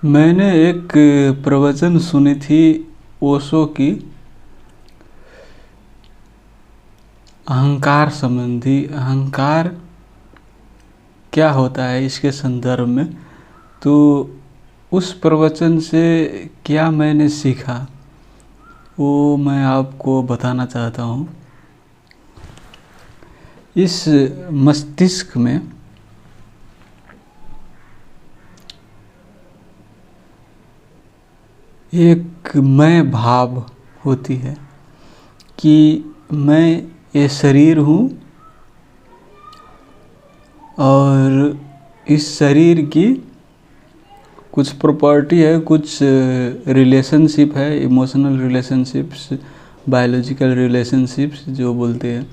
मैंने एक प्रवचन सुनी थी ओशो की, अहंकार संबंधी। अहंकार क्या होता है इसके संदर्भ में। तो उस प्रवचन से क्या मैंने सीखा वो मैं आपको बताना चाहता हूँ। इस मस्तिष्क में एक मैं भाव होती है कि मैं ये शरीर हूँ और इस शरीर की कुछ प्रॉपर्टी है, कुछ रिलेशनशिप है, इमोशनल रिलेशनशिप्स, बायोलॉजिकल रिलेशनशिप्स जो बोलते हैं।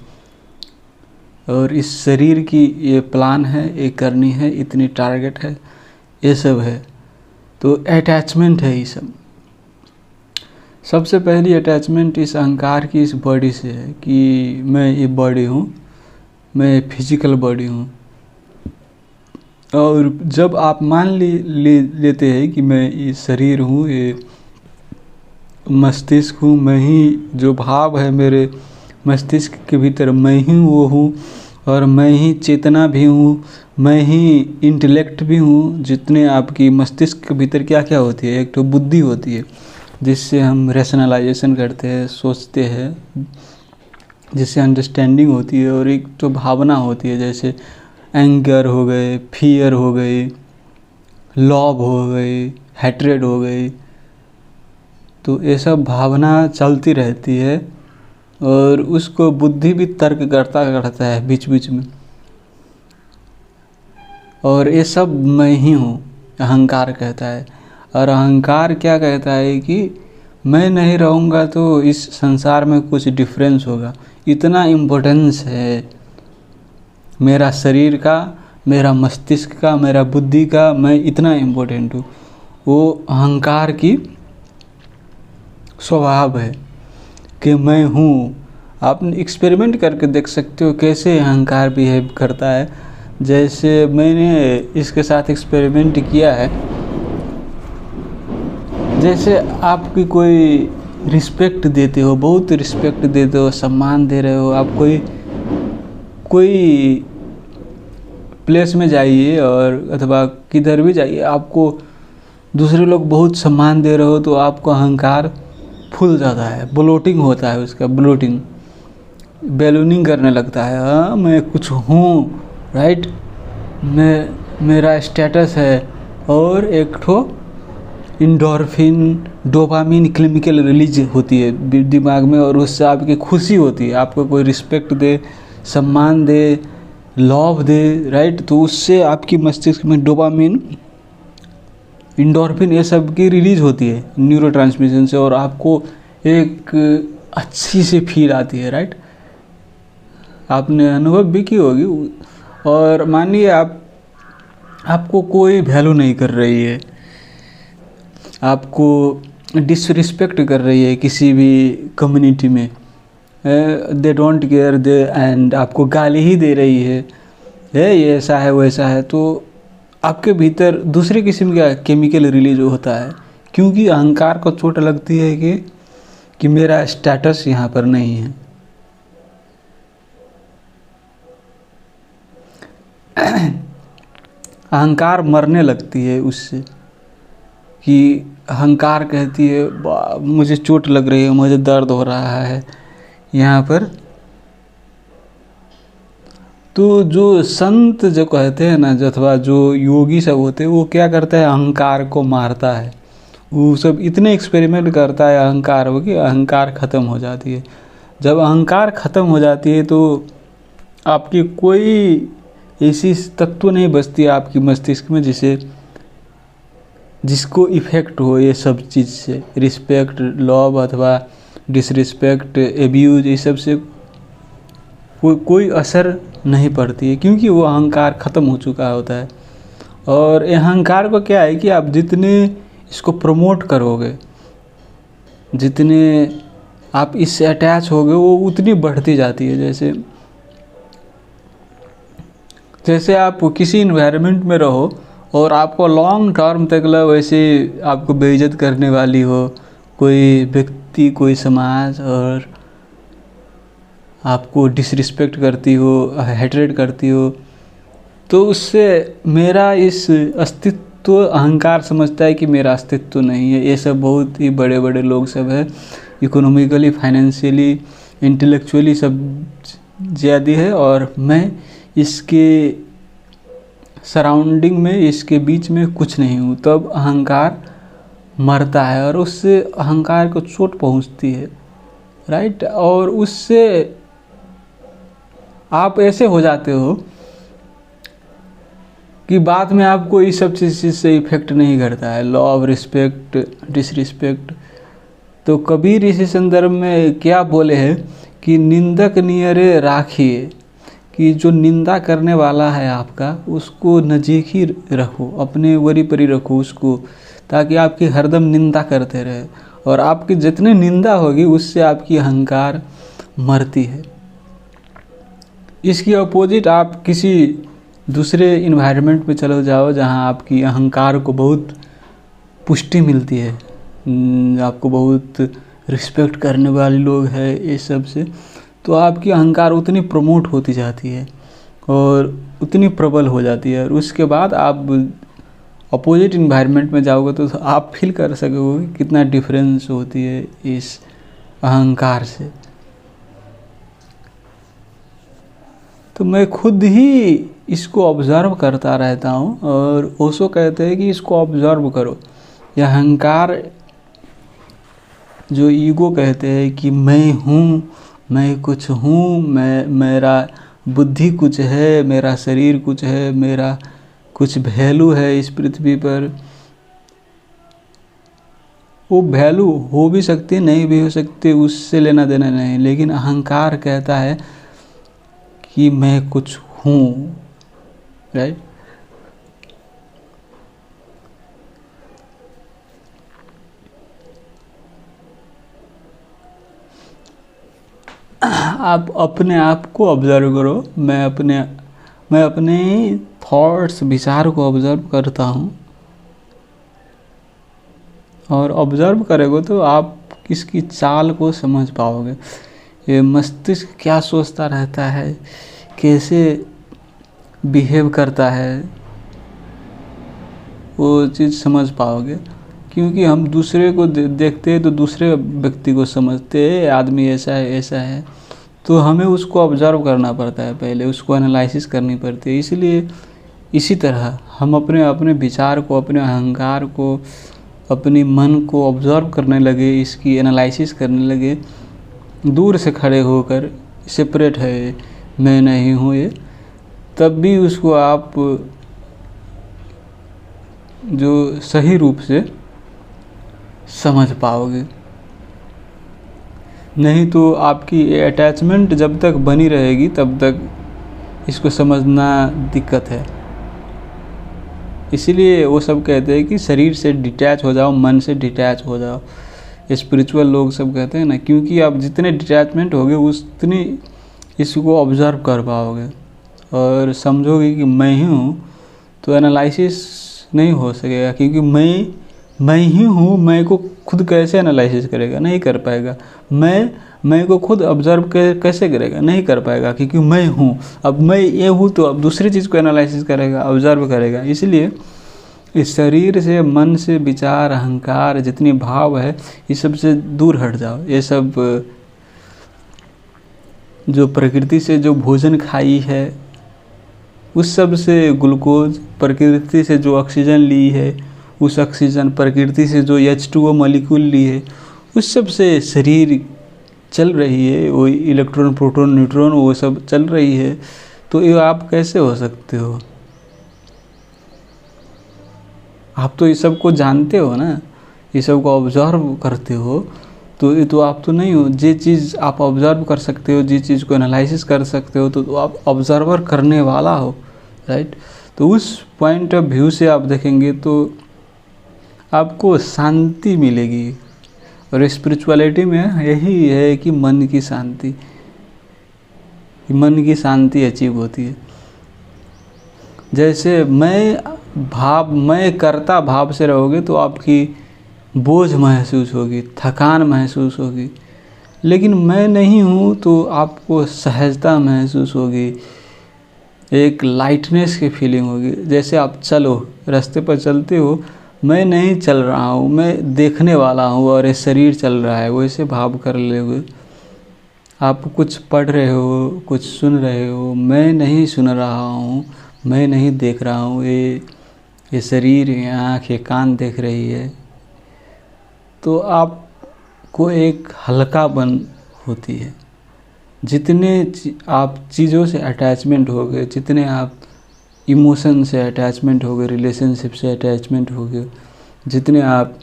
और इस शरीर की ये प्लान है, ये करनी है, इतनी टारगेट है, ये सब है। तो अटैचमेंट है ये सब। सबसे पहली अटैचमेंट इस अहंकार की इस बॉडी से है कि मैं ये बॉडी हूँ, मैं फिजिकल बॉडी हूँ। और जब आप मान लेते हैं कि मैं ये शरीर हूँ, ये मस्तिष्क हूँ, मैं ही जो भाव है मेरे मस्तिष्क के भीतर, मैं ही वो हूँ और मैं ही चेतना भी हूँ, मैं ही इंटेलेक्ट भी हूँ। जितने आपकी मस्तिष्क के भीतर क्या क्या होती है, एक तो बुद्धि होती है जिससे हम रैशनलाइजेशन करते हैं, सोचते हैं, जिससे अंडरस्टैंडिंग होती है। और एक तो भावना होती है, जैसे एंगर हो गए, फियर हो गई, लव हो गई, हैट्रेड हो गई। तो ये सब भावना चलती रहती है और उसको बुद्धि भी तर्क करता है बीच बीच में। और ये सब मैं ही हूँ, अहंकार कहता है। और अहंकार क्या कहता है कि मैं नहीं रहूँगा तो इस संसार में कुछ डिफरेंस होगा। इतना इम्पोर्टेंस है मेरा शरीर का, मेरा मस्तिष्क का, मेरा बुद्धि का, मैं इतना इम्पोर्टेंट हूँ। वो अहंकार की स्वभाव है कि मैं हूँ। आप एक्सपेरिमेंट करके देख सकते हो कैसे अहंकार बिहेव करता है। जैसे मैंने इसके साथ एक्सपेरिमेंट किया है, जैसे आपकी कोई रिस्पेक्ट देते हो, बहुत रिस्पेक्ट देते हो, सम्मान दे रहे हो। आप कोई प्लेस में जाइए और अथवा किधर भी जाइए, आपको दूसरे लोग बहुत सम्मान दे रहे हो तो आपको अहंकार फूल जाता है, ब्लोटिंग होता है उसका, ब्लोटिंग, बैलूनिंग करने लगता है। हाँ, मैं कुछ हूँ, राइट, मेरा स्टेटस है। और एक ठो इंडोर्फिन, डोपामिन केमिकल रिलीज होती है दिमाग में और उससे आपकी खुशी होती है। आपको कोई रिस्पेक्ट दे, सम्मान दे, लव दे, राइट, तो उससे आपकी मस्तिष्क में डोपामिन, इंडोर्फिन, ये सब की रिलीज होती है न्यूरोट्रांसमिशन से और आपको एक अच्छी सी फील आती है, राइट। आपने अनुभव भी की होगी। और मानिए आपको कोई वैल्यू नहीं कर रही है, आपको डिसरिस्पेक्ट कर रही है किसी भी कम्युनिटी में, they don't care, they and आपको गाली ही दे रही है, ये ऐसा है वैसा है। तो आपके भीतर दूसरे किस्म का केमिकल रिलीज होता है, क्योंकि अहंकार को चोट लगती है कि मेरा स्टेटस यहाँ पर नहीं है। अहंकार मरने लगती है उससे, कि अहंकार कहती है मुझे चोट लग रही है, मुझे दर्द हो रहा है यहाँ पर। तो जो संत जो कहते हैं ना, अथवा जो योगी सब होते हैं, वो क्या करता है, अहंकार को मारता है। वो सब इतने एक्सपेरिमेंट करता है अहंकार हो कि अहंकार ख़त्म हो जाती है। जब अहंकार ख़त्म हो जाती है तो आपकी कोई ऐसी तत्व नहीं बचती आपकी मस्तिष्क में जिसको इफ़ेक्ट हो ये सब चीज़ से, रिस्पेक्ट, लव अथवा डिसरिस्पेक्ट, एब्यूज, ये सब से कोई असर नहीं पड़ती है, क्योंकि वो अहंकार ख़त्म हो चुका होता है। और अहंकार को क्या है कि आप जितने इसको प्रमोट करोगे, जितने आप इससे अटैच होगे, वो उतनी बढ़ती जाती है। जैसे आप किसी इन्वायरमेंट में रहो और आपको लॉन्ग टर्म तक वैसे आपको बेइज्जत करने वाली हो कोई व्यक्ति, कोई समाज, और आपको डिसरिस्पेक्ट करती हो, हेट्रेड करती हो, तो उससे मेरा इस अस्तित्व, अहंकार समझता है कि मेरा अस्तित्व नहीं है। ये सब बहुत ही बड़े बड़े लोग सब है, इकोनॉमिकली, फाइनेंशियली, इंटेलेक्चुअली सब ज़्यादा है, और मैं इसके सराउंडिंग में, इसके बीच में कुछ नहीं हूँ। तब अहंकार मरता है और उससे अहंकार को चोट पहुँचती है, राइट। और उससे आप ऐसे हो जाते हो कि बाद में आपको इस सब चीज़ से इफेक्ट नहीं करता है। Law of respect, disrespect. तो कबीर इसी संदर्भ में क्या बोले हैं कि निंदक नियरे राखिए, कि जो निंदा करने वाला है आपका, उसको नज़दीक ही रखो, अपने वरी परी रखो उसको, ताकि आपकी हरदम निंदा करते रहे। और आपकी जितनी निंदा होगी उससे आपकी अहंकार मरती है। इसकी अपोजिट आप किसी दूसरे इन्वायरमेंट में चले जाओ जहां आपकी अहंकार को बहुत पुष्टि मिलती है, आपको बहुत रिस्पेक्ट करने वाले लोग हैं, ये सब से, तो आपकी अहंकार उतनी प्रमोट होती जाती है और उतनी प्रबल हो जाती है। और उसके बाद आप अपोजिट इन्वायरमेंट में जाओगे तो आप फील कर सकोगे कितना डिफरेंस होती है इस अहंकार से। तो मैं खुद ही इसको ऑब्ज़र्व करता रहता हूँ, और ओशो कहते हैं कि इसको ऑब्ज़र्व करो। यह अहंकार जो ईगो कहते हैं कि मैं हूँ, मैं कुछ हूँ, मेरा बुद्धि कुछ है, मेरा शरीर कुछ है, मेरा कुछ वैल्यू है इस पृथ्वी पर। वो वैल्यू हो भी सकती है, नहीं भी हो सकती, उससे लेना देना नहीं। लेकिन अहंकार कहता है कि मैं कुछ हूँ, राइट। आप अपने आप को ऑब्जर्व करो। मैं अपने थॉट्स, विचार को ऑब्जर्व करता हूँ, और ऑब्जर्व करोगे तो आप इसकी चाल को समझ पाओगे। ये मस्तिष्क क्या सोचता रहता है, कैसे बिहेव करता है, वो चीज़ समझ पाओगे। क्योंकि हम दूसरे को देखते हैं तो दूसरे व्यक्ति को समझते हैं, आदमी ऐसा है, ऐसा है, तो हमें उसको ऑब्जर्व करना पड़ता है, पहले उसको एनालिसिस करनी पड़ती है। इसलिए इसी तरह हम अपने विचार को, अपने अहंकार को, अपनी मन को ऑब्जर्व करने लगे, इसकी एनालिसिस करने लगे, दूर से खड़े होकर, सेपरेट है, मैं नहीं हूँ ये, तब भी उसको आप जो सही रूप से समझ पाओगे। नहीं तो आपकी अटैचमेंट जब तक बनी रहेगी तब तक इसको समझना दिक्कत है। इसीलिए वो सब कहते हैं कि शरीर से डिटैच हो जाओ, मन से डिटैच हो जाओ। स्पिरिचुअल लोग सब कहते हैं ना, क्योंकि आप जितने डिटैचमेंट होगे उतनी इसको ऑब्जर्व कर पाओगे और समझोगे कि मैं ही हूँ। तो एनालिसिस नहीं हो सकेगा, क्योंकि मैं ही हूँ। मैं को खुद कैसे एनालिसिस करेगा, नहीं कर पाएगा। मैं को खुद ऑब्जर्व कैसे करेगा, नहीं कर पाएगा, क्योंकि मैं हूँ। अब मैं ये हूँ तो अब दूसरी चीज़ को एनालिसिस करेगा, ऑब्जर्व करेगा। इसलिए इस शरीर से, मन से, विचार, अहंकार, जितनी भाव है, इस सब से दूर हट जाओ। ये सब जो प्रकृति से जो भोजन खाई है, उस सब से ग्लूकोज, प्रकृति से जो ऑक्सीजन ली है, उस ऑक्सीजन, प्रकृति से जो H2O मॉलिक्यूल ली है, उस सब से शरीर चल रही है। वो इलेक्ट्रॉन, प्रोटॉन, न्यूट्रॉन, वो सब चल रही है। तो ये आप कैसे हो सकते हो? आप तो ये सब को जानते हो ना, ये सब को ऑब्जर्व करते हो, तो ये तो आप तो नहीं हो। जे चीज़ आप ऑब्जर्व कर सकते हो, जिस चीज़ को एनालिसिस कर सकते हो, तो आप ऑब्जर्वर करने वाला हो, राइट। तो उस पॉइंट ऑफ व्यू से आप देखेंगे तो आपको शांति मिलेगी। और स्पिरिचुअलिटी में यही है कि मन की शांति अचीव होती है। जैसे मैं भाव मैं करता भाव से रहोगे तो आपकी बोझ महसूस होगी, थकान महसूस होगी। लेकिन मैं नहीं हूँ तो आपको सहजता महसूस होगी, एक लाइटनेस की फीलिंग होगी। जैसे आप चलो, रास्ते पर चलते हो, मैं नहीं चल रहा हूँ, मैं देखने वाला हूँ और ये शरीर चल रहा है, वैसे भाव कर लोगे। आप कुछ पढ़ रहे हो, कुछ सुन रहे हो, मैं नहीं सुन रहा हूँ, मैं नहीं देख रहा हूँ, ये शरीर, ये आँख, ये कान देख रही है। तो आपको एक हल्कापन होती है। जितने आप चीज़ों से अटैचमेंट हो गए, जितने आप इमोशन से अटैचमेंट हो गए, रिलेशनशिप से अटैचमेंट हो गए, जितने आप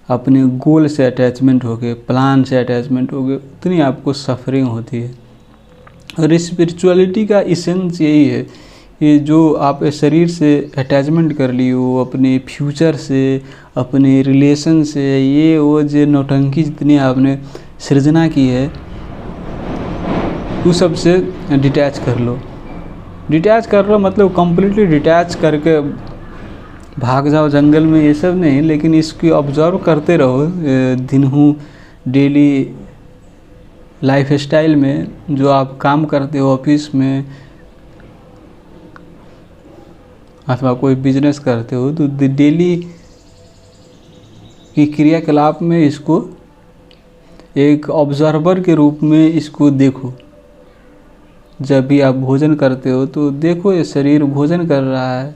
अपने गोल से अटैचमेंट हो गए, प्लान से अटैचमेंट हो गए, उतनी आपको सफरिंग होती है। और स्पिरिचुअलिटी का इसेंस यही है, ये जो आप शरीर से अटैचमेंट कर ली हो, अपने फ्यूचर से, अपने रिलेशन से, ये वो जो नौटंकी जितनी आपने सृजना की है, उस सब से डिटैच कर लो। डिटैच कर लो मतलब कंप्लीटली डिटैच करके भाग जाओ जंगल में, ये सब नहीं, लेकिन इसकी ऑब्जर्व करते रहो दिनहू डेली लाइफ स्टाइल में। जो आप काम करते हो ऑफिस में अथवा कोई बिजनेस करते हो, तो डेली की क्रियाकलाप में इसको एक ऑब्जर्वर के रूप में इसको देखो। जब भी आप भोजन करते हो तो देखो ये शरीर भोजन कर रहा है,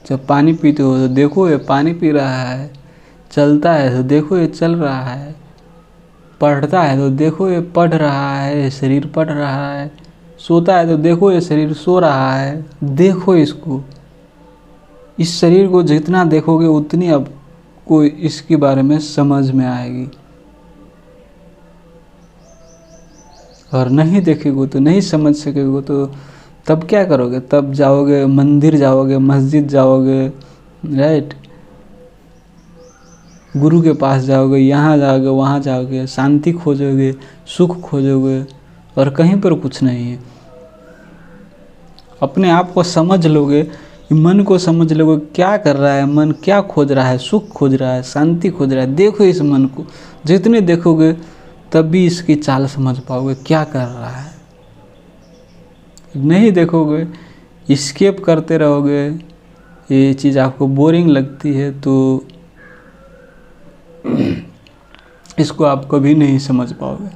जब पानी पीते हो तो देखो ये पानी पी रहा है, चलता है तो देखो ये चल रहा है, पढ़ता है तो देखो ये पढ़ रहा है, ये शरीर पढ़ रहा है, सोता है तो देखो ये शरीर सो रहा है। देखो इसको, इस शरीर को जितना देखोगे उतनी आपको इसके बारे में समझ में आएगी। और नहीं देखेगो तो नहीं समझ सकेगो, तो तब क्या करोगे? तब जाओगे मंदिर, जाओगे मस्जिद, जाओगे राइट, गुरु के पास जाओगे, यहाँ जाओगे, वहाँ जाओगे, शांति खोजोगे, सुख खोजोगे, और कहीं पर कुछ नहीं है। अपने आप को समझ लोगे, मन को समझ लोगे, क्या कर रहा है मन, क्या खोज रहा है, सुख खोज रहा है, शांति खोज रहा है। देखो इस मन को, जितने देखोगे तब भी इसकी चाल समझ पाओगे क्या कर रहा है। नहीं देखोगे, एस्केप करते रहोगे, ये चीज़ आपको बोरिंग लगती है, तो इसको आप कभी नहीं समझ पाओगे।